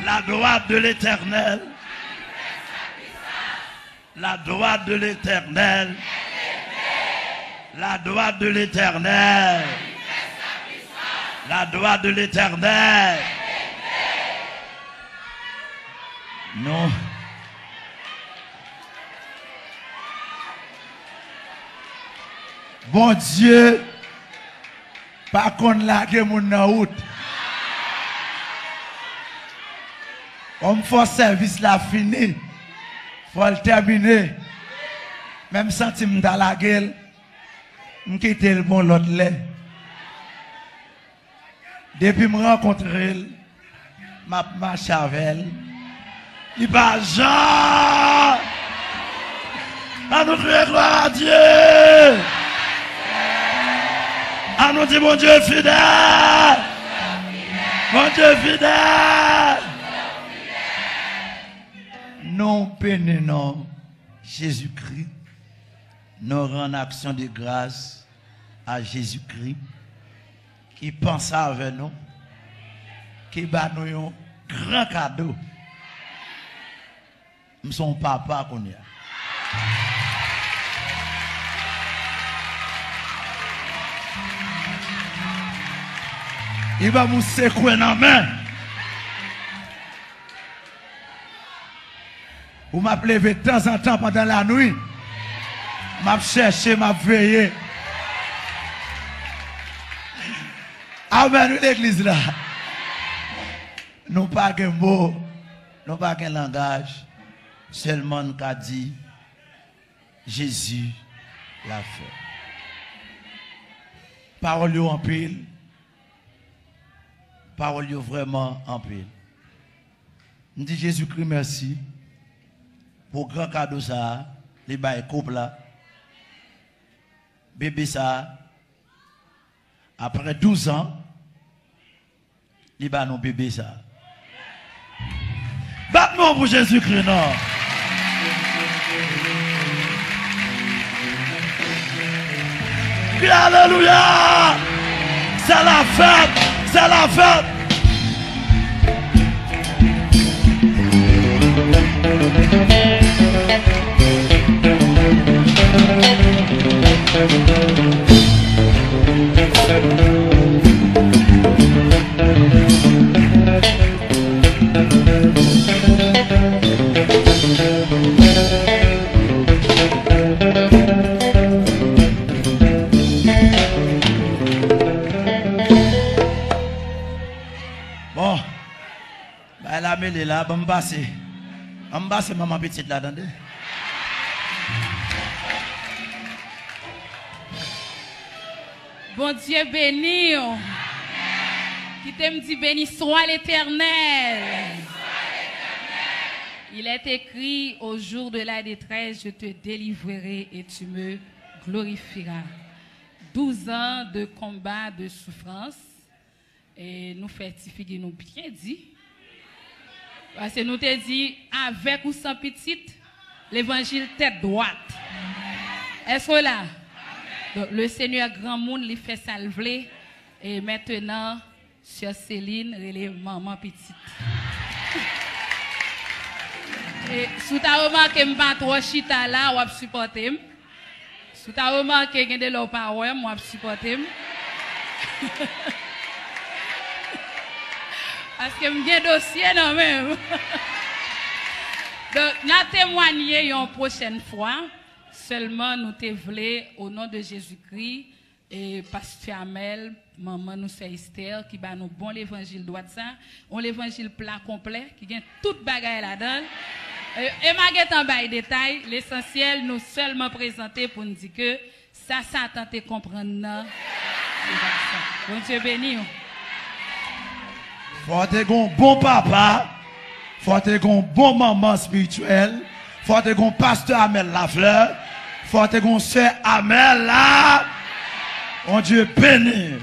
La droite de l'Éternel. La droite de l'Éternel. La droite de l'Éternel. La droite de l'Éternel. Non. Bon Dieu, par contre là que mon route. On fait service là fini. Faut le terminer. Même sentiment dans la gueule. Je quitte le bon l'autre lait. Depuis me rencontrer, ma marche avec elle. Il va Jean. À nous crier gloire à Dieu. À nous dire mon Dieu fidèle. Mon Dieu fidèle. Non pénénons Jésus-Christ, nous rendons action de grâce à Jésus-Christ qui pense avec nous, qui bat nous un grand cadeau. Nous sommes papa qu'on y a. Il va nous secouer dans la main. Vous m'appelez de temps en temps pendant la nuit. M'a cherché, m'a veillé. Amen, l'église là. Nous pas qu'un mot, nous pas qu'un langage. Seulement nous qu'a dit Jésus l'a fait. Parole en pile. Parole vraiment en pile. Nous dit Jésus-Christ merci. Pour grand cadeau ça, les bails couple là, bébé ça, après 12 ans, les bails non bébé ça. Battement pour Jésus-Christ, non. Alléluia! C'est la fête! C'est la fête! Bon, bah la mêlée là, bon m'passe maman petite là dedans. Bon Dieu béni. Qui t'aime dit béni soit l'Éternel. Il est écrit au jour de la détresse, je te délivrerai et tu me glorifieras. 12 ans de combat, de souffrance. Et nous certifions, nous bien dit. Parce que nous te dit, avec ou sans petite, l'évangile tête droite. Est-ce que là? Donc, le Seigneur grand monde lui fait salver. Et maintenant, Sœur Céline, elle maman petite. Et si tu as remarqué que je ne suis pas trop chita là, je vais supporter. Si tu as remarqué que je ne suis pas trop, je vais supporter. Parce que je suis dossier non même. Donc, nous témoigner une prochaine fois. Seulement, nous te voulons, au nom de Jésus-Christ, et Pasteur Amel, maman nous c'est Esther, qui va nous bon l'évangile droit ça. On l'évangile plat complet, qui gagne toute bagaille là-dedans. Et ma en bas détail, l'essentiel nous seulement présenter pour nous dire que ça, ça tente comprendre. Bon Dieu béni. Faut te gon bon papa. Faut te gon bon maman spirituel. Faut te gon pasteur Amel Lafleur. Faut te gon sœur Amel là. Bon Dieu béni.